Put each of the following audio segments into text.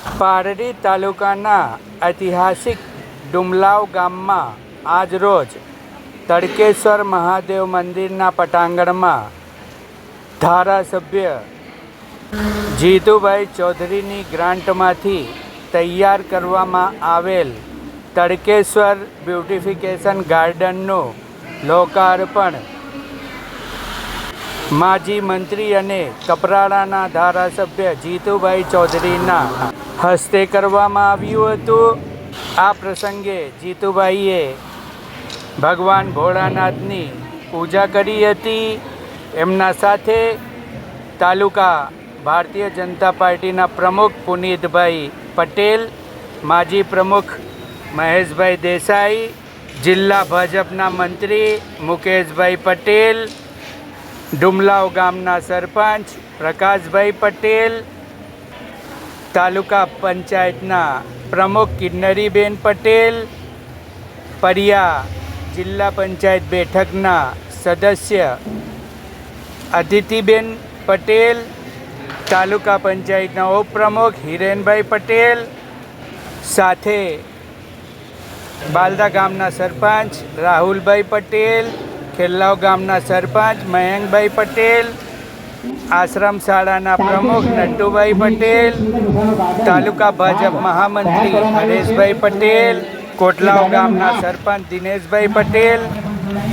પારડી તાલુકાના ઐતિહાસિક ડુમલાવ ગામમાં આજરોજ તડકેશ્વર મહાદેવ મંદિરના પટાંગણમાં ધારાસભ્ય જીતુભાઈ ચૌધરીની ગ્રાન્ટમાંથી તૈયાર કરવામાં આવેલ તડકેશ્વર બ્યુટિફિકેશન ગાર્ડનનું લોકાર્પણ માજી મંત્રી અને કપરાડાના ધારાસભ્ય જીતુભાઈ ચૌધરીના હસ્તે કરવામાં આવ્યું હતું। આ પ્રસંગે જીતુભાઈએ ભગવાન ભોળાનાથની પૂજા કરી હતી। એમના સાથે તાલુકા ભારતીય જનતા પાર્ટીના પ્રમુખ પુનિતભાઈ પટેલ, માજી પ્રમુખ મહેશભાઈ દેસાઈ, જિલ્લા ભાજપના મંત્રી મુકેશભાઈ પટેલ, ડુમલાવ ગામના સરપંચ પ્રકાશભાઈ પટેલ, તાલુકા પંચાયતના પ્રમુખ કિન્નરીબેન પટેલ, પરિયા જિલ્લા પંચાયત બેઠકના સદસ્ય અદિતિબેન પટેલ, તાલુકા પંચાયતના ઉપપ્રમુખ હિરેનભાઈ પટેલ, સાથે બાલદા ગામના સરપંચ રાહુલભાઈ પટેલ, ખેલ્લાવ ગામના સરપંચ મયંકભાઈ પટેલ, આશ્રમ શાળાના પ્રમુખ નટુભાઈ પટેલ, તાલુકા ભાજપ મહામંત્રી હરેશભાઈ પટેલ, કોટલાવ ગામના સરપંચ દિનેશભાઈ પટેલ,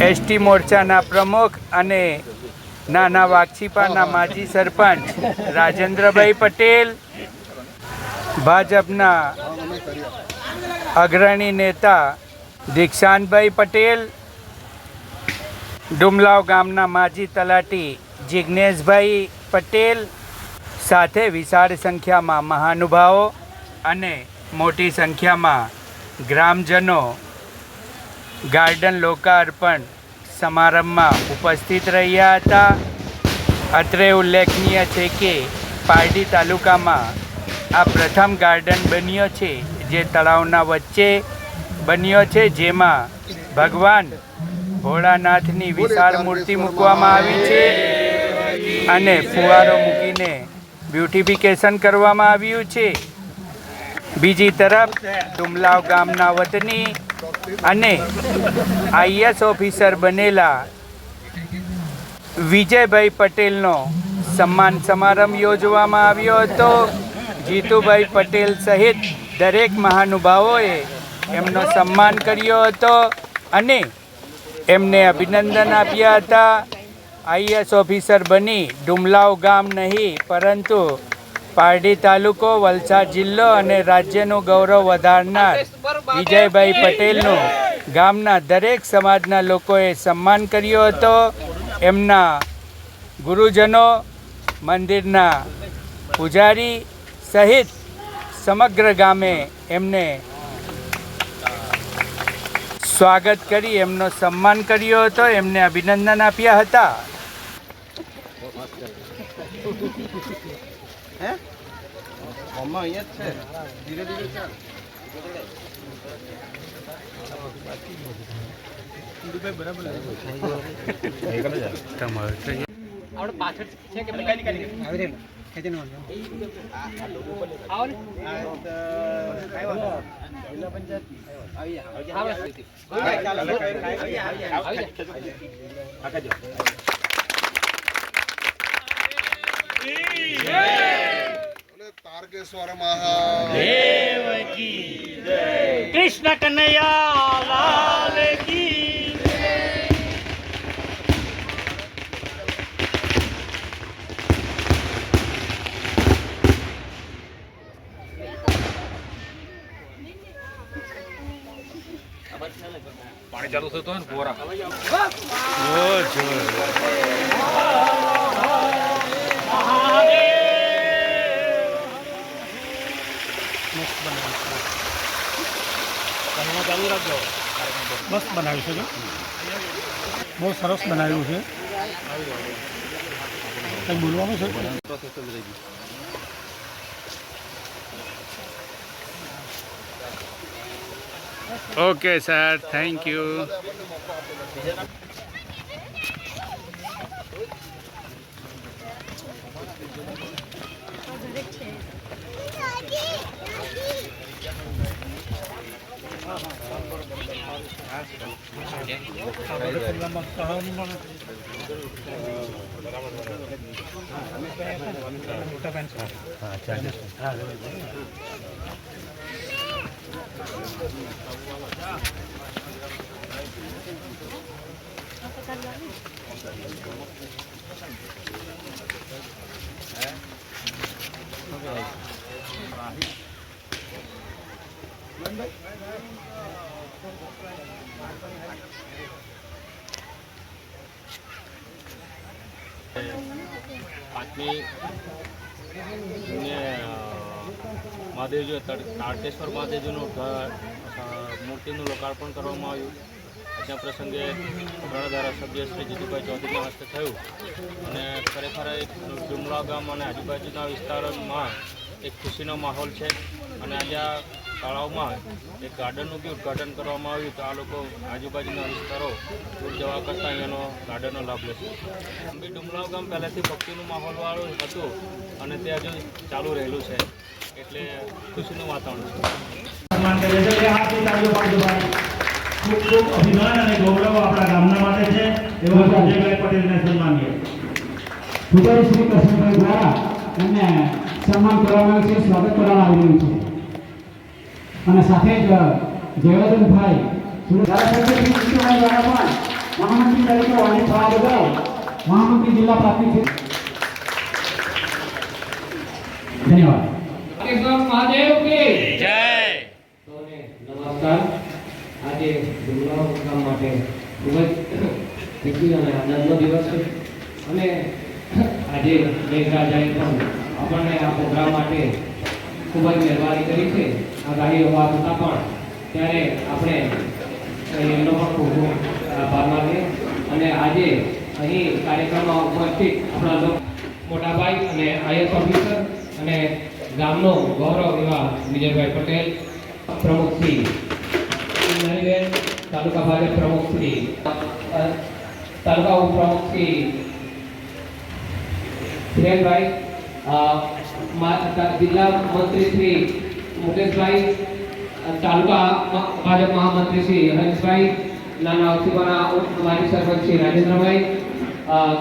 એસટી મોરચાના પ્રમુખ અને નાના વાઘછીપાના માજી સરપંચ રાજેન્દ્રભાઈ પટેલ, ભાજપના અગ્રણી નેતા દીક્ષાંતભાઈ પટેલ, ડુમલાવ ગામના માજી તલાટી જિજ્ઞેશભાઈ પટેલ, સાથે વિશાળ સંખ્યામાં મહાનુભાવો અને મોટી સંખ્યામાં ગ્રામજનો ગાર્ડન લોકાર્પણ સમારંભમાં ઉપસ્થિત રહ્યા હતા। અત્રે ઉલ્લેખનીય છે કે પારડી તાલુકામાં આ પ્રથમ ગાર્ડન બન્યો છે જે તળાવના વચ્ચે બન્યો છે, જેમાં ભગવાન ભોળાનાથની વિશાળ મૂર્તિ મૂકવામાં આવી છે અને ફુવારો મૂકીને બ્યુટિફિકેશન કરવામાં આવ્યું છે। બીજી તરફ ડુમલાવ ગામના વતની અને આઈએસ ઓફિસર બનેલા વિજયભાઈ પટેલનો સન્માન સમારંભ યોજવામાં આવ્યો હતો। જીતુભાઈ પટેલ સહિત દરેક મહાનુભાવોએ એમનો સન્માન કર્યો હતો અને એમને અભિનંદન આપ્યા હતા। આઈએસ ઓફિસર બની ડુમલાવ ગામ નહીં પરંતુ પારડી તાલુકો, વલસાડ જિલ્લો અને રાજ્યનું ગૌરવ વધારનાર વિજયભાઈ પટેલનું ગામના દરેક સમાજના લોકોએ સન્માન કર્યો હતો। એમના ગુરુજનો, મંદિરના પૂજારી સહિત સમગ્ર ગામે એમને સ્વાગત કરી એમનો સન્માન કર્યો હતો, એમને અભિનંદન આપ્યા હતા। तारकेश्वर महादेव की जय, कृष्ण कन्हैया लाल की पानी चालू से तो है पूरा મસ્ત બનાવ્યું છે, બહુ સરસ બનાવ્યું છે। કંઈ બોલવાનું છે? Okay sir, thank you. પાંચમી મહાદેવજી તારકેશ્વર મહાદેવજીનું મૂર્તિનું લોકાર્પણ કરવામાં આવ્યું. ત્યાં પ્રસંગે ત્રણ ધારાસભ્ય શ્રી જીતુભાઈ ચૌધરીના હસ્તે થયું અને ખરેખર એક ડુમરા ગામ અને આજુબાજુના વિસ્તારોમાં એક ખુશીનો માહોલ છે. અને આજે આ તળાવમાં એક ગાર્ડનનું બી ઉદ્ઘાટન કરવામાં આવ્યું તો આ લોકો આજુબાજુના વિસ્તારો દૂર જવા કરતાં અહીંયાનો ગાર્ડનનો લાભ લેશે. અંબી ડુમરાવ ગામ પહેલાંથી ભક્તિનું માહોલવાળું હતું અને તે હજુ ચાલુ રહેલું છે એટલે ખુશીનું વાતાવરણ છે. ખૂબ ખૂબ અભિમાન અને ગૌરવ આપણા ગામના માટે છે એવા સંજયભાઈ પટેલને સન્માનીએ. પૂજારી શ્રી કૃષ્ણભાઈ દ્વારા એમને સન્માન કરવામાં આવ્યું છે, સ્વાગત કરવામાં આવી રહ્યું છે. અને સાથે જ જયવર્ધનભાઈ ધારાસભ્ય શ્રી કૃષ્ણભાઈ દ્વારા પણ મહામંત્રી તરીકે વાણી થવા બદલ મહામંત્રી જિલ્લા પ્રાથમિક છે. ધન્યવાદ. મહાદેવ કી જય. નમસ્કાર. આજે ડુમરાવ ગામ માટે ખૂબ જ ખુશી અને આનંદનો દિવસ છે અને આજે મેઘરાજાએ પણ આપણને આ પ્રોગ્રામ માટે ખૂબ જ મહેરબાની કરી છે. આગાહી હોવા છતાં પણ ત્યારે આપણે એમનો પણ ખૂબ ખૂબ આભાર માનીએ. અને આજે અહીં કાર્યક્રમમાં ઉપસ્થિત આપણા મોટાભાઈ અને આઈએસ ઓફિસર અને ગામનો ગૌરવ એવા વિજયભાઈ પટેલ, પ્રમુખ શ્રી નરીબેન, તાલુકા ભાજપ પ્રમુખ શ્રી, તાલુકા ઉપપ્રમુખ શ્રી હિરેનભાઈ, જિલ્લા મંત્રી શ્રી મુકેશભાઈ, તાલુકા ભાજપ મહામંત્રી શ્રી હરીશભાઈ, નાના ઓછીપાના માજી સરપંચ શ્રી રાજેન્દ્રભાઈ,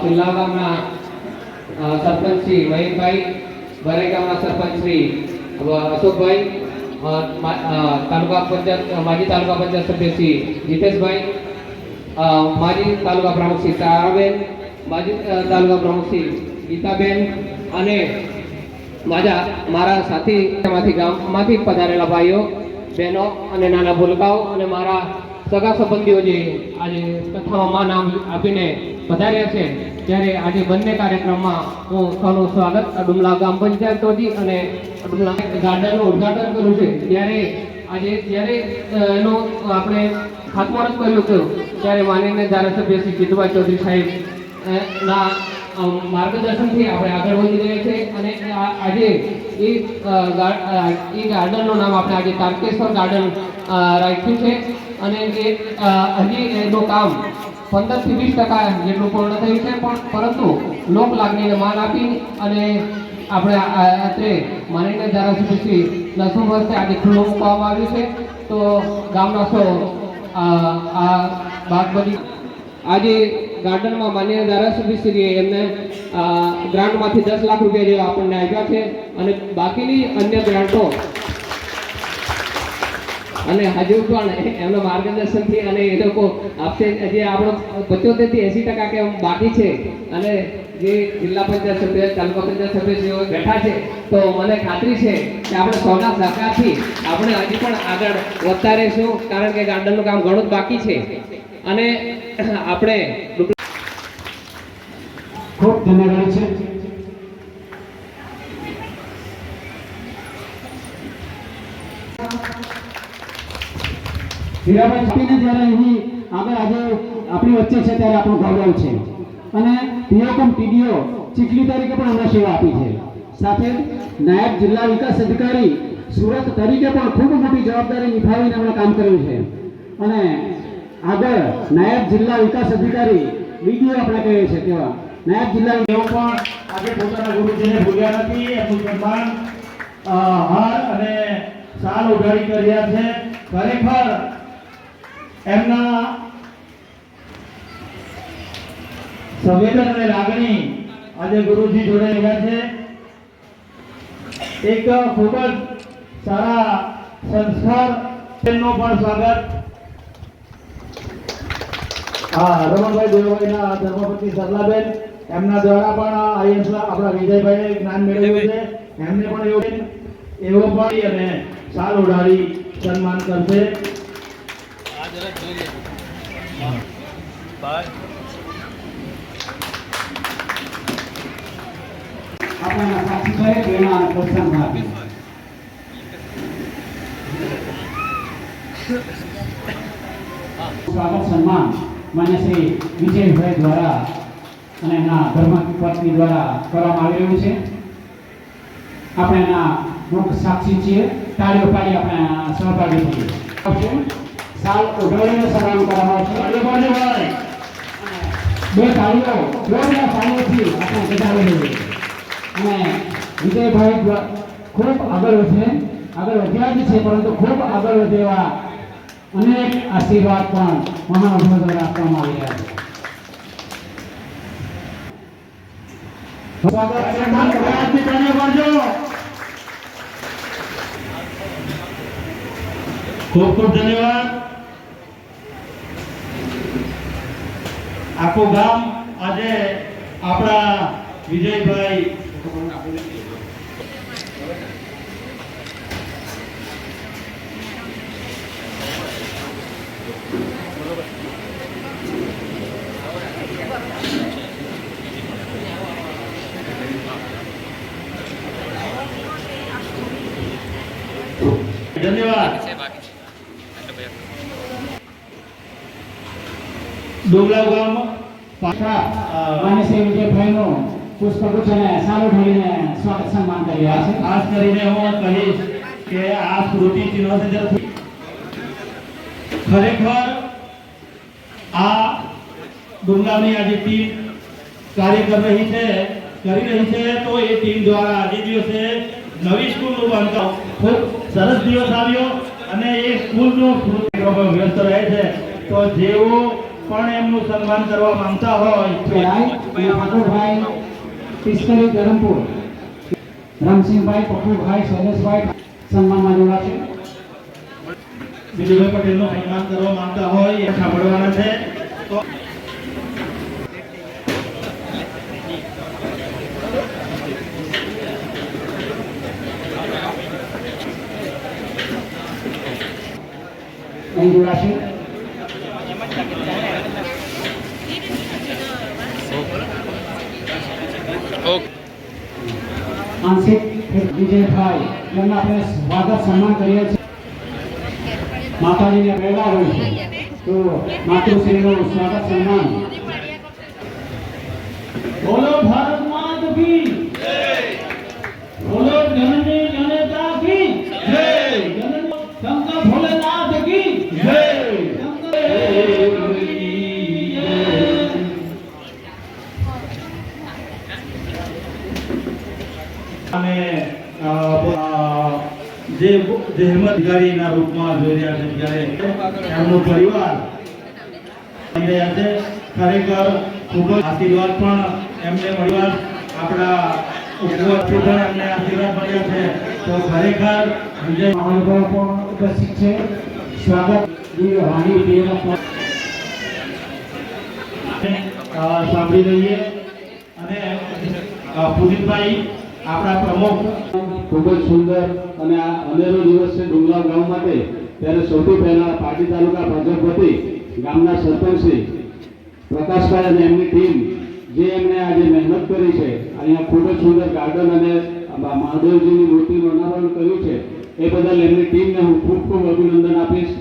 જિલ્લા ગામના સરપંચ શ્રી મહેશભાઈ, ભરાઈ ગામના સરપંચ શ્રી અશોકભાઈ, તાલુકા પંચાયત માજી તાલુકા પંચાયત સભ્ય શ્રી જીતેશભાઈ, માજી તાલુકા પ્રમુખ શ્રી તારાબેન, માજી તાલુકા પ્રમુખ શ્રી ગીતાબેન અને મારા સાથીમાંથી ગામમાંથી પધારેલા ભાઈઓ બહેનો અને નાના ભૂલકાઓ અને મારા સગા સંબંધીઓ જે આજે કથામાં નામ આપીને પધાર્યા છે ત્યારે આજે બંને કાર્યક્રમમાં હું સૌનું સ્વાગત ડુમલા ગ્રામ પંચાયત વતી અને ડુમલા ગાર્ડનનું ઉદ્ઘાટન કર્યું છે. ત્યારે એનો આપણે ખાતમુહૂર્ત કર્યું હતું ત્યારે માનનીય ધારાસભ્ય શ્રી જીતુભાઈ ચૌધરી સાહેબ ના માર્ગદર્શનથી આપણે આગળ વધી રહ્યા છે અને આજે એ ગાર્ડનનું નામ આપણે આજે તારકેશ્વર ગાર્ડન રાખ્યું છે અને એ હજી એનું કામ 15 થી 20% જેટલું પૂર્ણ થયું છે પરંતુ લોક લાગણીને માન આપી અને આપણે અત્રે માનનીય ધારાસભ્ય શ્રી નસુમ હસ્તે આજે ખુલ્લું મૂકવામાં આવ્યું છે. તો ગામના સૌ આ બાગ બની આજે ગાર્ડનમાં માનનીય ધારાસભ્યશ્રીએ એમને ગ્રાન્ટમાંથી 10 લાખ રૂપિયા જેવા આપણને આપ્યા છે અને બાકીની અન્ય ગ્રાન્ટો અને હજુ પણ એમના માર્ગદર્શનથી અને એ લોકો આપશે. જે આપણો 75 થી 80% કે બાકી છે અને જે જિલ્લા પંચાયત સભ્ય, તાલુકા પંચાયત સભ્યશ્રીઓ બેઠા છે તો મને ખાતરી છે કે આપણે સૌના સહકારથી આપણે હજી પણ આગળ વધતા રહીશું કારણ કે ગાર્ડનનું કામ ઘણું જ બાકી છે અને આપણે ખૂબ ધન્યવાદ છે. હીરાભાઈ છાપીને જ્યારે અહીં આગળ આજે આપણી વચ્ચે છે ત્યારે આપણું ગૌરવ છે અને પીઓકમ ટીડીઓ ચીખલી તરીકે પણ અમને સેવા આપી છે. સાથે નાયબ જિલ્લા વિકાસ અધિકારી સુરત તરીકે પણ ખૂબ મોટી જવાબદારી નિભાવીને આપણે કામ કર્યું છે અને આગળ નાયબ જિલ્લા વિકાસ અધિકારી વીડીઓ આપણે કહીએ છીએ તેવા નાયબ જિલ્લા તેઓ પણ આજે પોતાના ગુરુજીને ભૂલ્યા નથી. એમનું સન્માન હાર અને શાલ ઉઘાડી કર્યા છે. ખરેખર એમના સંવેદન અને લાગણી આજે ગુરુજી જોડે રહ્યા છે. એક ખૂબ જ સારા સંસ્કાર નો પણ સ્વાગત. રમણભાઈ દેવભાઈના ધર્મપત્ની સરલાબેન એમના દ્વારા પણ આઈએસ આપણા વિજયભાઈને જ્ઞાન મેળવ્યું છે. એમને પણ એવો પણ અને સાલ ઉડાડી સન્માન કરશે. આપણા સાક્ષીભાઈ પ્રેરણા અને પ્રોત્સાહન આપી સ્વાગત સન્માન માન્ય શ્રી વિજયભાઈ દ્વારા અને એમના ધર્મપત્ની દ્વારા કરવામાં આવી રહ્યું છે. આપણે એના મુખ્ય સાક્ષી છીએ. તાળીઓ પાડી આપણે સહભાગી થઈએ. સાલ ઉઘાડીને સન્માન કરવામાં આવશે. બે તાળીઓ જોરદાર તાળીઓથી આપણે વધાવી લઈએ અને વિજયભાઈ ખૂબ આગળ વધ્યા જ છે, પરંતુ ખૂબ આગળ વધેવા અનેક આશીર્વાદ પણ મહાનુભાવો દ્વારા આપવામાં આવી રહ્યા છે. ખૂબ ખૂબ ધન્યવાદ. આખું ગામ આજે આપણા વિજયભાઈ ધન્યવાદ. ડોગલા ગામ માન્ય શ્રી વિજયભાઈનો પુષ્પગુચ્છ અને સાલ ઉઠાડીને સ્વાગત સન્માન કરી રહ્યા છે. ખાસ કરીને હું કહીશ કે આ સ્મૃતિ ચિહ્ન ખરેખર આ ડુંગરાની આજે ટીમ કાર્ય કરી રહી છે તો એ ટીમ દ્વારા આજે દિવસે નવી સ્કૂલનું બાંધકામ ખૂબ સરસ દિવસ આવ્યો અને એ સ્કૂલનો વ્યસ્ત રહે છે. તો જેઓ પણ એમનું સન્માન કરવા માંગતા હોય ઠાકોરભાઈ પિસ્તરી ધરમપુર, રમસિંહભાઈ, પપ્પુભાઈ, શૈલેષભાઈ સન્માનમાં જોડાશે. વિજયભાઈ પટેલનું સન્માન કરવા માંગતા હોય એ સાંભળવાના છે. તો અહીં જોડાશે. આંશિક વિજયભાઈ એમને આપણે સ્વાગત સન્માન કરીએ છીએ. માતાજીને પ્રેરણા હોય છે તો માતૃશ્રીનું સ્વાગત સન્માન. બોલો ભારત માતા કી જય, બોલો જનની જનતા કી જય, શંકર ભોલેનાથ કી જય, અને જે જહેમત અધિકારીના રૂપમાં જોઈ રહ્યા છે ત્યારે એમનો પરિવાર આવી રહ્યા છે. ખરેખર ખૂબ જ આશીર્વાદ પણ એમને મળ્યા. આપણા ઉપવાસથી પણ એમને આશીર્વાદ મળ્યા છે. તો ખરેખર વિજય મહાનુભાવો પણ ઉપસ્થિત છે. સ્વાગત વાણી પ્રિયના સાંભળી રહીએ અને પુનિતભાઈ આપણા પ્રમુખ. ખૂબ જ સુંદર અને આ અનેરો દિવસ છે ડુંગરાવ ગામ માટે. ત્યારે સૌથી પહેલા પાટી તાલુકા ભાજપ વતી ગામના સરપંચશ્રી પ્રકાશભાઈ અને એમની ટીમ જે એમણે આજે મહેનત કરી છે, અહીંયા ખૂબ જ સુંદર ગાર્ડન અને મહાદેવજીની મૂર્તિનું અનાવરણ કર્યું છે, એ બદલ એમની ટીમને હું ખૂબ ખૂબ અભિનંદન આપીશ.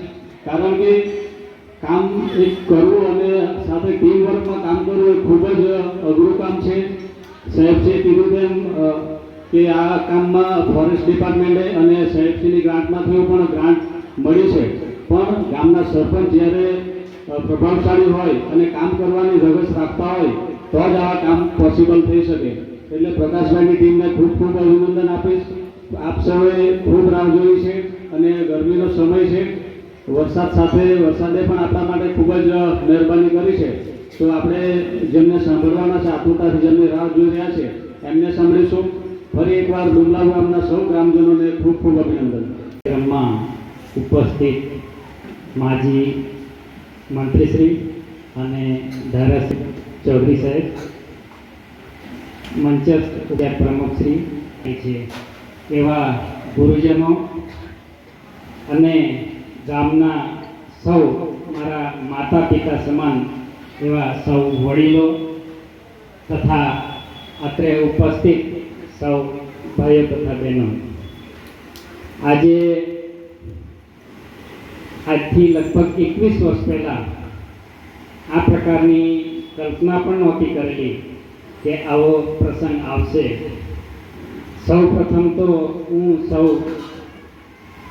કારણ કે કામ એક કરવું અને સાથે ટીમ વર્કમાં કામ કરવું એ ખૂબ જ અઘરું કામ છે. સાહેબશ્રીએ કીધું તેમ કે આ કામમાં ફોરેસ્ટ ડિપાર્ટમેન્ટે અને સાહેબશ્રીની ગ્રાન્ટમાંથી પણ ગ્રાન્ટ મળી છે, પણ ગામના સરપંચ જ્યારે પ્રભાવશાળી હોય અને કામ કરવાની ધગશ રાખતા હોય તો જ આ કામ પોસિબલ થઈ શકે. એટલે પ્રકાશભાઈની ટીમને ખૂબ ખૂબ અભિનંદન આપીશ. આપ સૌએ ખૂબ રાહ જોઈ છે અને ગરમીનો સમય છે વરસાદે પણ આપણા માટે ખૂબ જ મહેરબાની કરી છે. તો આપણે જેમને સાંભળવાના છે, આતુરતાથી જેમને રાહ જોઈ રહ્યા છે, એમને સાંભળીશું. ફરી એકવાર ડુમલા ગામના સૌ ગ્રામજનોને ખૂબ ખૂબ અભિનંદન. કાર્યક્રમમાં ઉપસ્થિત માજી મંત્રીશ્રી અને ધારાસભ્ય ચૌધરી સાહેબ, મંચસ્થ પ્રમુખશ્રી છે, એવા ગુરુજનો અને ગામના સૌ મારા માતા પિતા સમાન એવા સૌ વડીલો તથા અત્રે ઉપસ્થિત સૌ ભાઈઓ તથા બહેનો, આજથી લગભગ 21 વર્ષ પહેલાં આ પ્રકારની કલ્પના પણ નહોતી કરેલી કે આવો પ્રસંગ આવશે. સૌ પ્રથમ તો હું સૌ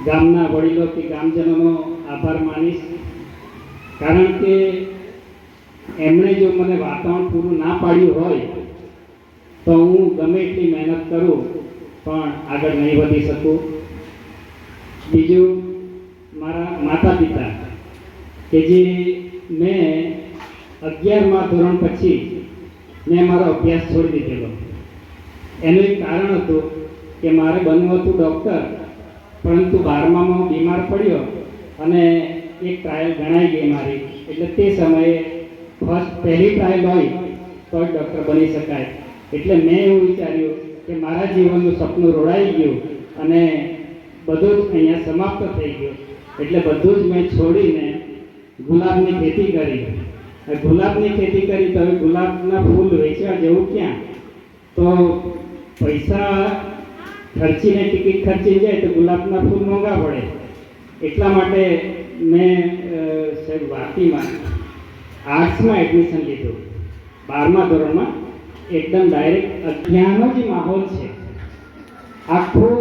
ગામના વડીલો કે ગામજનોનો આભાર માનીશ, કારણ કે એમણે જો મને વાતાવરણ પૂરું ના પાડ્યું હોય તો હું ગમે એટલી મહેનત કરું પણ આગળ નહીં વધી શકું. બીજું, મારા માતા પિતા કે જે મેં 11મા ધોરણ પછી મેં મારો અભ્યાસ છોડી દીધેલો. એનું એક કારણ હતું કે મારે બનવું હતું ડૉક્ટર, પરંતુ 12મામાં બીમાર પડ્યો અને એક ટ્રાયલ ગણાઈ ગઈ મારી. એટલે તે સમયે પહેલી ટ્રાયલ હોય તો જ ડૉક્ટર બની શકાય. એટલે મેં એવું વિચાર્યું કે મારા જીવનનું સપનું રોડાઈ ગયું અને બધું જ અહીંયા સમાપ્ત થઈ ગયું. એટલે બધું જ મેં છોડીને ગુલાબની ખેતી કરી. ગુલાબની ખેતી કરી તો હવે ગુલાબના ફૂલ વેચવા જવું ક્યાં? તો પૈસા ખર્ચીને ટિકિટ ખર્ચી જાય તો ગુલાબના ફૂલ મોંઘા પડે. એટલા માટે મેં સાહેબ વાપીમાં આર્ટ્સમાં એડમિશન લીધું 12મા ધોરણમાં. એકદમ ડાયરેક્ટ ત્યાંનો જે માહોલ છે, આખું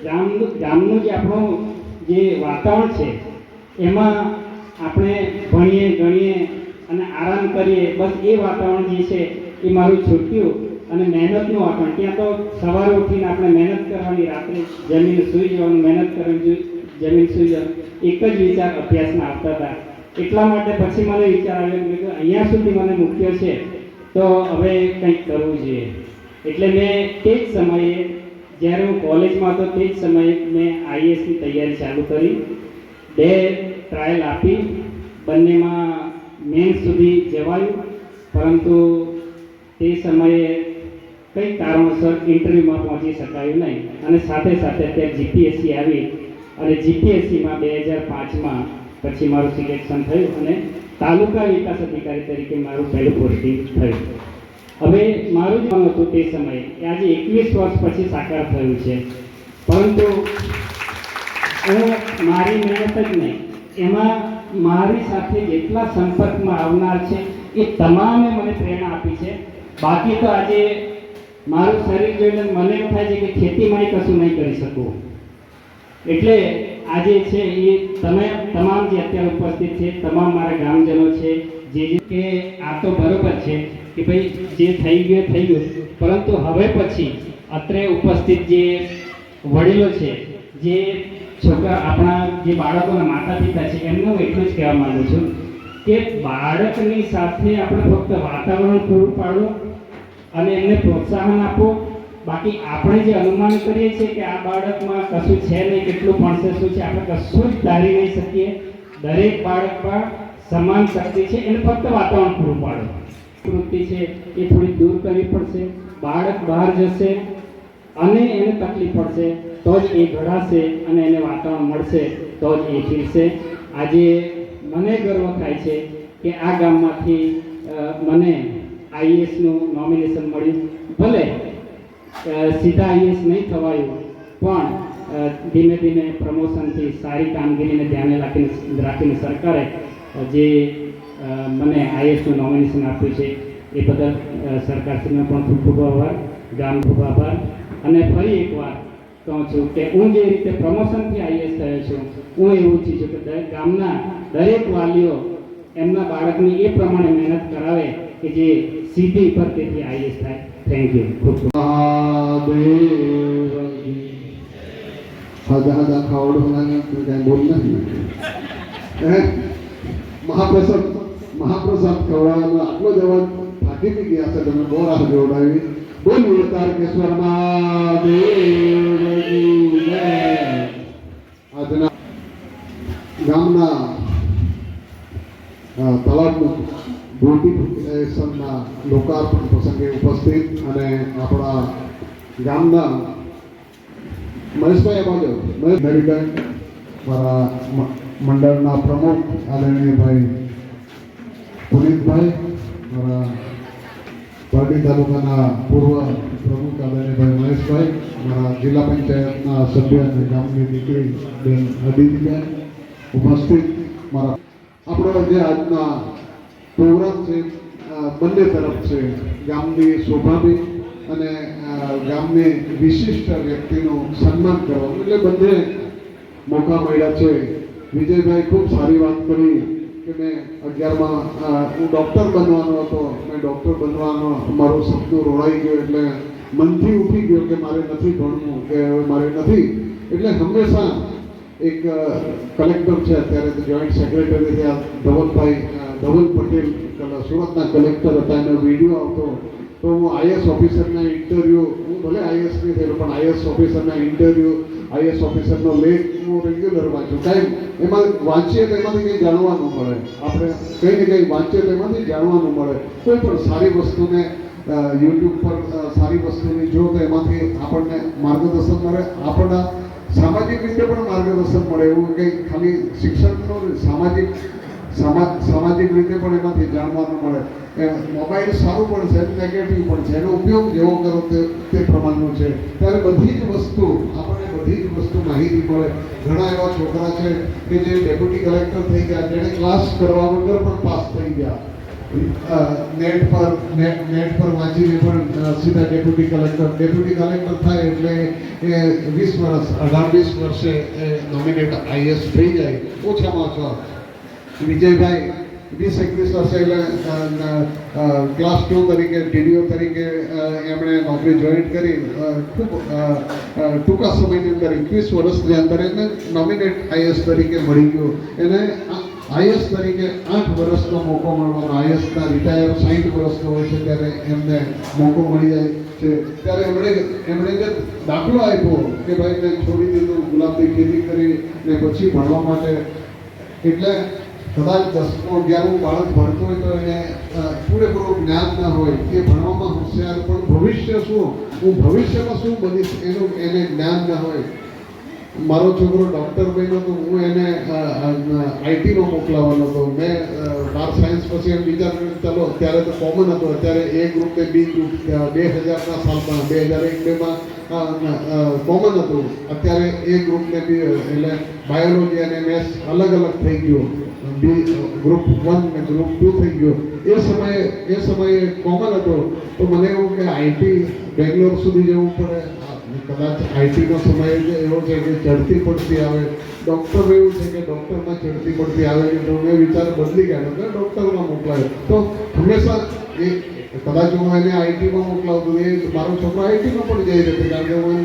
ગામનું જે આપણું જે વાતાવરણ છે એમાં આપણે ભણીએ ગણીએ અને આરામ કરીએ, બસ એ વાતાવરણ જે છે એ મારું છૂટ્યું. અને મહેનતનું વાતાવરણ, ત્યાં તો સવારે ઉઠીને આપણે મહેનત કરવાની, રાત્રે જમીને સૂઈ જવાનું, મહેનત કરવાની, જમીન સૂઈ જવાનું, એક જ વિચાર અભ્યાસમાં આવતા હતા. એટલા માટે પછી મને વિચાર આવ્યો કે અહીંયા સુધી મને મૂક્યો છે તો હવે કંઈક કરવું જોઈએ. એટલે મેં તે જ સમયે, જ્યારે હું કોલેજમાં હતો તે જ સમયે મેં આઈએએસની તૈયારી ચાલુ કરી. 2 ટ્રાયલ આપી, બંનેમાં મેન્સ સુધી જવાયું, પરંતુ તે સમયે કંઈક કારણોસર ઇન્ટરવ્યૂમાં પહોંચી શકાયું નહીં. અને સાથે સાથે અત્યારે જીપીએસસી આવી અને જીપીએસસીમાં 2005માં પછી મારું સિલેક્શન થયું અને તાલુકા વિકાસ અધિકારી તરીકે મારું પહેલું પોસ્ટિંગ થયું. હવે મારું જ મન હતું તે સમયે, આજે 21 વર્ષ પછી સાકાર થયું છે. પરંતુ હું મારી મહેનત જ નહીં, એમાં મારી સાથે જેટલા સંપર્કમાં આવનાર છે એ તમામે મને પ્રેરણા આપી છે. બાકી તો આજે મારું શરીર જોઈને મને એમ થાય છે કે ખેતીમાં કશું નહીં કરી શકું. એટલે આજે છે એ તમામ જે અત્યારે ઉપસ્થિત છે, તમામ મારા ગામજનો છે, જે કે આ તો બરોબર છે કે ભાઈ જે થઈ ગયું, પરંતુ હવે પછી અત્રે ઉપસ્થિત જે વડીલો છે, જે છોકરા આપણા જે બાળકોના માતા પિતા છે, એમને હું એટલું જ કહેવા માંગુ છું કે બાળકની સાથે આપણે ફક્ત વાતાવરણ પૂરું પાડો અને એમને પ્રોત્સાહન આપો. બાકી આપણે જે અનુમાન કરીએ છીએ કે આ બાળકમાં કશું છે નહીં, કેટલું ભણશે, શું છે, આપણે કશું જ ધારી નહીં શકીએ. દરેક બાળકમાં સમાન શક્તિ છે, એને ફક્ત વાતાવરણ પૂરું પાડો. પ્રવૃત્તિ છે એ થોડી દૂર કરવી પડશે. બાળક બહાર જશે અને એને તકલીફ પડશે તો જ એ ઘડાશે અને એને વાતાવરણ મળશે તો જ એ ખીલશે. આજે મને ગર્વ થાય છે કે આ ગામમાંથી મને આઈએએસનું નોમિનેશન મળ્યું. ભલે સીધા આઈએએસ નહીં થવાયું, પણ ધીમે ધીમે પ્રમોશનથી સારી કામગીરીને ધ્યાને રાખીને સરકારે જે મને આઈએએસનું નોમિનેશન આપ્યું છે એ બદલ સરકારશ્રીનો પણ ખૂબ ખૂબ આભાર, ગામ ખૂબ આભાર. અને ફરી એકવાર કહું છું કે હું જે રીતે પ્રમોશનથી આઈએએસ થયો છું, હું એવું ઈચ્છું છું કે ગામના દરેક વાલીઓ એમના બાળકની એ પ્રમાણે મહેનત કરાવે કે જે સીધી ભરતીથી આઈએએસ થાય. Thank you. ખૂબ હદા ખાવડો બોલ નથી. મહાપ્રસાદ ખવડાવવાનો આટલો જવાન થાકી બી ગયા છે. તમે બહુ રાહ જોડાવી. બોલીએ તારકેશ્વર મહાદેવની જય. આજના ગામના તળાવનું બ્યુટિફિકેશનના લોકાર્પણ પ્રસંગે ઉપસ્થિત અને આપણા ગામના મહેશભાઈ બાજુ મેરીબેન, મારા મંડળના પ્રમુખ આદરણીયભાઈ પુનિતભાઈ, મારા પારડી તાલુકાના પૂર્વ પ્રમુખ આદરણીયભાઈ મહેશભાઈ, મારા જિલ્લા પંચાયતના સભ્ય અને ગામની દીકરી બેન અદિતિબેન ઉપસ્થિત, મારા આપણો જે આજના પ્રોગ્રામ છે બંને તરફ છે. ગામની શોભા બી અને ગામની વિશિષ્ટ વ્યક્તિનું સન્માન કરવાનું, એટલે બંને મોકા મળ્યા છે. વિજયભાઈ ખૂબ સારી વાત કરી કે મેં 11માં હું ડૉક્ટર બનવાનો હતો. મેં ડૉક્ટર બનવાનો મારું સપનું રોળાઈ ગયું, એટલે મનથી ઉઠી ગયો કે મારે નથી ભણવું, કે હવે મારે નથી. એટલે હંમેશા એક કલેક્ટર છે અત્યારે તો જોઈન્ટ સેક્રેટરી થયા ધવલભાઈ ધવલ પટેલ, સુરતના કલેક્ટર હતા. એનો વિડીયો આવતો તો હું આઈએસ ઓફિસરના ઇન્ટરવ્યૂ, હું ભલે આઈએસ નહીં થયેલો પણ આઈએસ ઓફિસરના ઇન્ટરવ્યૂ, આઈએસ ઓફિસરનો લેખ હું રેગ્યુલર વાંચું. કાંઈ એમાં વાંચીએ તો એમાંથી કંઈ જાણવાનું મળે. આપણે કંઈ ને કંઈ વાંચીએ તો એમાંથી જાણવાનું મળે. કોઈ પણ સારી વસ્તુને યુટ્યુબ પર સારી વસ્તુની જો તો એમાંથી આપણને માર્ગદર્શન મળે. આપણને સામાજિક રીતે પણ માર્ગદર્શન મળે. એવું કંઈ ખાલી શિક્ષણનો સામાજિક રીતે પણ એમાંથી જાણવાનું મળે. મોબાઈલ સારું પણ છે, નેગેટિવ પણ છે. એનો ઉપયોગ જેવો કરો તે પ્રમાણનો છે. ત્યારે બધી જ વસ્તુ આપણને બધી જ વસ્તુ માહિતી મળે. ઘણા એવા છોકરા છે કે જે ડેપ્યુટી કલેક્ટર થઈ ગયા, જેણે ક્લાસ કરવા વગર પણ પાસ થઈ ગયા. નેટ પર વાંચીને પણ સીધા ડેપ્યુટી કલેક્ટર થાય એટલે એ 20 વર્ષ 18-20 વર્ષે નોમિનેટ આઈએસ થઈ જાય ઓછામાં ઓછા. વિજયભાઈ 20-21 વર્ષે એટલે ક્લાસ 2 તરીકે ટીડીઓ તરીકે એમણે નોકરી જોઈન કરી. ખૂબ ટૂંકા સમયની અંદર 21 વર્ષની અંદર એને નોમિનેટ આઈએસ તરીકે મળી ગયો. એને આઈએસ તરીકે 8 વર્ષનો મોકો મળવાનો. આઈએસના રિટાયર 60 વર્ષનો હોય છે ત્યારે એમને મોકો મળી જાય છે. ત્યારે એમણે જે દાખલો આપ્યો કે ભાઈ મેં છોડી દીધું, ગુલાબની ખેતી કરી ને પછી ભણવા માટે. એટલે કદાચ 10મું 11મું બાળક ભણતો હોય તો એને પૂરેપૂરું જ્ઞાન ના હોય, એ ભણવામાં હોશિયાર પણ ભવિષ્ય શું, હું ભવિષ્યમાં શું બનીશ એનું એને જ્ઞાન ના હોય. મારો છોકરો ડૉક્ટર બન્યો તો હું એને આઈટીમાં મોકલાવવાનો હતો. મેં 12 સાયન્સ પછી એમ વિચાર્યું ચાલો, ત્યારે તો કોમન હતો. અત્યારે એ ગ્રુપ ને બી ગ્રુપ 2000ના સાલમાં 2001-2માં કોમન હતું. અત્યારે એ ગ્રુપ ને બી એટલે બાયોલોજી અને મેથ્સ અલગ અલગ થઈ ગયું. ગ્રુપ 1 ને ગ્રુપ 2 થઈ ગયો. એ સમયે કોમન હતો. તો મને એવું કે આઈટી બેંગ્લોર સુધી જવું પડે. કદાચ આઈટીનો સમય એવો છે કે ચડતી પડતી આવે. ડૉક્ટર એવું છે કે ડૉક્ટરમાં ચડતી પડતી આવે. તો મેં વિચાર બદલી ગયા કે ડૉક્ટરમાં મોકલાયો. તો હંમેશા એ કદાચ હું એને આઈટીમાં મોકલાવતો, એ મારો છોકરો આઈટીમાં પણ જઈ જશે. કારણ કે હું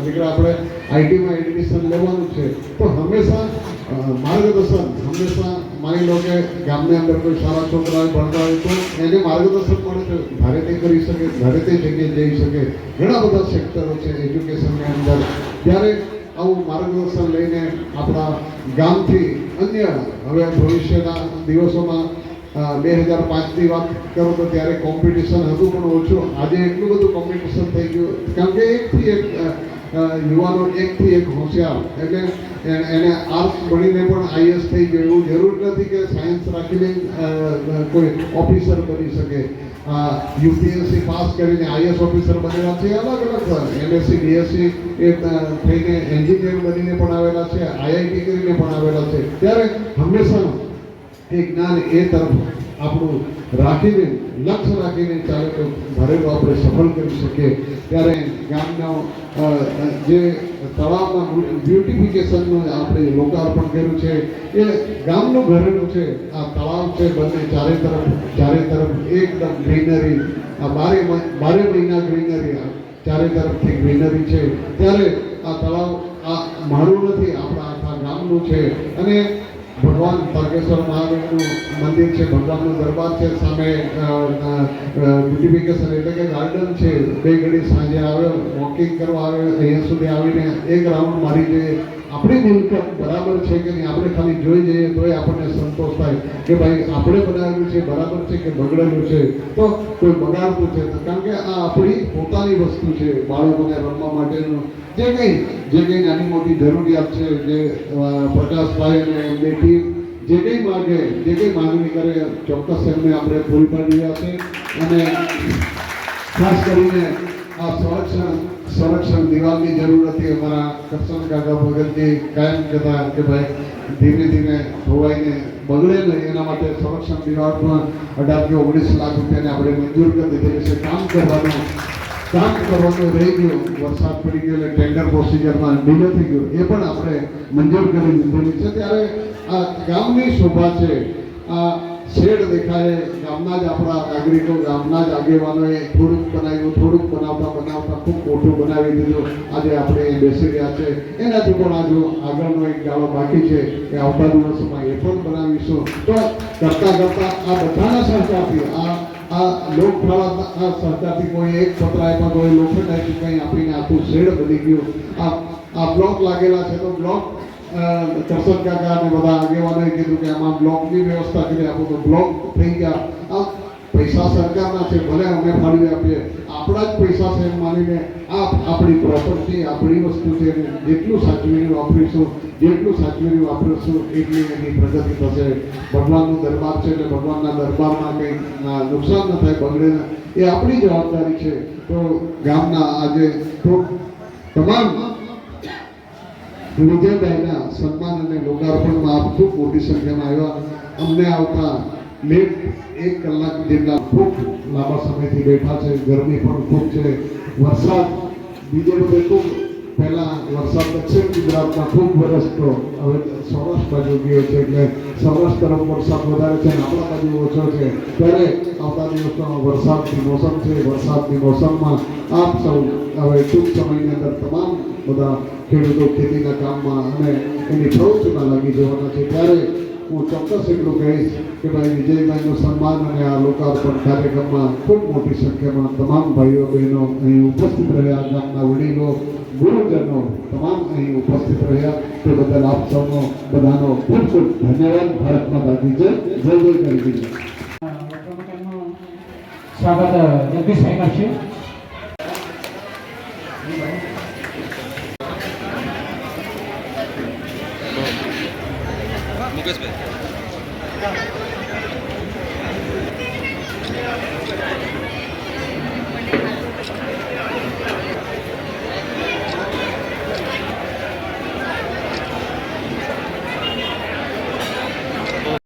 દીકરા આપણે આઈટીમાં એડમિશન લેવાનું છે. તો હંમેશા માર્ગદર્શન, હંમેશા માની લો કે ગામની અંદર કોઈ સારા છોકરા ભણતા હોય તો એને માર્ગદર્શન મળે તો ધારે તે કરી શકે, ધારે તે જગ્યાએ જઈ શકે. ઘણા બધા સેક્ટરો છે એજ્યુકેશનની અંદર. ત્યારે આવું માર્ગદર્શન લઈને આપણા ગામથી અન્ય હવે ભવિષ્યના દિવસોમાં 2005ની વાત કરો તો ત્યારે કોમ્પિટિશન હતું પણ ઓછું. આજે એટલું બધું કોમ્પિટિશન થઈ ગયું કારણ કે એકથી એક યુવાનો એકથી એક હોશિયાર. એટલે એને આર્ટ્સ ભણીને પણ આઈએસ થઈ ગયો. એવું જરૂર નથી કે સાયન્સ રાખીને કોઈ ઓફિસર બની શકે. યુપીએસસી પાસ કરીને આઈએસ ઓફિસર બનેલા છે. અલગ અલગ એમએસસી બીએસસી એ થઈને એન્જિનિયર બનીને પણ આવેલા છે. આઈઆઈટી કરીને પણ આવેલા છે. ત્યારે હંમેશા એ જ્ઞાન એ તરફ આપણું રાખીને લક્ષ્ય રાખીને ચાલે તો ભરેલું આપણે સફળ કરી શકીએ. ત્યારે ગામના જે તળાવના બ્યુટિફિકેશનનું આપણે લોકાર્પણ કર્યું છે એ ગામનું ઘરેલું છે. આ તળાવ છે બંને ચારે તરફ એકદમ ગ્રીનરી. આ બારે મહિના ગ્રીનરી, ચારે તરફથી ગ્રીનરી છે. ત્યારે આ તળાવ આ મારું નથી, આપણા આખા ગામનું છે. અને ભગવાન તારકેશ્વર મહાદેવનું મંદિર છે, ભગવાનનું દરબાર છે, સામે બ્યુટિફિકેશન એટલે કે ગાર્ડન છે. બે ઘડી સાંજે આવ્યો, વોકિંગ કરવા આવ્યો, અહીંયા સુધી આવીને એક રાઉન્ડ મારી જઈએ. આપણી મિલકત બરાબર છે કે નહીં, આપણે ખાલી જોઈ જઈએ તોય આપણને સંતોષ થાય કે ભાઈ આપણે બનાવેલું છે બરાબર છે કે બગડેલું છે, તો કોઈ બગાડતું છે. કારણ કે આ આપણી પોતાની વસ્તુ છે, બાળકોને રમવા માટેનું જે કંઈ નાની મોટી જરૂરિયાત છે, જે પ્રકાશભાઈ અને એમની ટીમ જે કંઈ માગે, જે કંઈ માંગણી કરે, ચોક્કસ એમને આપણે પૂરી પાડી રહ્યા છે. અને ખાસ કરીને આ સંરક્ષણ દિવાલની જરૂર હતી. અમારા કરશન કાકા ભગતજી કાયમ કહેતા કે ભાઈ ધીમે ધીમે ધોવાઈને બગડે નહીં, એના માટે સંરક્ષણ દિવાલ પણ 18 કે 19 લાખ રૂપિયાને આપણે મંજૂર કરી દીધેલી છે. કામ કરવાનું રહી ગયું, વરસાદ પડી ગયો એટલે ટેન્ડર પ્રોસિજરમાં ડીલે થઈ ગયું, એ પણ આપણે મંજૂર કરી દીધેલી છે. ત્યારે આ ગામની શોભા છે. આ શેડ દેખાય, ગામના જ આપણા નાગરિકો, ગામના જ આગેવાનોએ થોડુંક બનાવ્યું, થોડુંક બનાવતા ખૂબ મોટું બનાવી દીધું. આજે આપણે અહીં બેસી રહ્યા છે. એનાથી પણ આગળનો એક ગાળો બાકી છે કે આવતા દિવસોમાં એ પણ બનાવીશું. તો કરતાં આ બધાના સહકારથી આ લોકફાળાના સહકારથી કોઈ એક પત્ર આપ્યા, કોઈ લોખંડ આપ્યું, કંઈ આપીને આખું શેડ બની ગયું. આ બ્લોક લાગેલા છે તો બ્લોક કરશન કાકા અને બધા આગેવાનોએ કીધું કે આમાં બ્લોકની વ્યવસ્થા કરી આપો, તો બ્લોક થઈ ગયા. આ પૈસા સરકારના છે, ભલે અમે ફાળવી આપીએ, આપણા જ પૈસા છે એમ માનીને આ આપણી પ્રોપર્ટી, આપણી વસ્તુ છે, જેટલું સાચવીને વાપરીશું એટલી એની પ્રગતિ થશે. ભગવાનનું દરબાર છે એટલે ભગવાનના દરબારમાં કંઈ નુકસાન ન થાય, બગડે ન, એ આપણી જવાબદારી છે. તો ગામના આજે તમામ વિજયભાઈના સન્માન અને લોકાર્પણમાં આપ ખૂબ મોટી સંખ્યામાં આવ્યા. અમને આવતા લેટ 1 કલાક જેટલા ખૂબ લાંબા સમયથી બેઠા છે. ગરમી પણ ખૂબ છે, વરસાદ બીજે બધે ખૂબ પહેલાં વરસાદ દક્ષિણ ગુજરાતમાં ખૂબ વરસતો, હવે સૌરાષ્ટ્ર બાજુ ગયો છે એટલે સૌરાષ્ટ્ર તરફ વરસાદ વધારે છે અને આપણા બાજુ ઓછો છે. ત્યારે આવતા દિવસમાં વરસાદની મોસમ છે. વરસાદની મોસમમાં આપ સૌ હવે ટૂંક સમયની અંદર તમામ બધા ખેડૂતો ખેતીના કામમાં અને એની પ્રવૃત્તિમાં લાગી જવાના છે. ત્યારે હું ચોક્કસ એટલું કહીશ કે ભાઈ વિજયભાઈનું સન્માન અને આ લોકાર્પણ કાર્યક્રમમાં ખૂબ મોટી સંખ્યામાં તમામ ભાઈઓ બહેનો અહીં ઉપસ્થિત રહ્યા, ગામના વડીલો, ગુરુજનો તમામ અહીં ઉપસ્થિત રહ્યા. તે બદલ આપ સૌનો બધાનો ખૂબ ખૂબ ધન્યવાદ. ભારત માતા કી જય. જય જય કરી દીધી. સ્વાગત જગદીશભાઈ કરશે. મુકેશભાઈ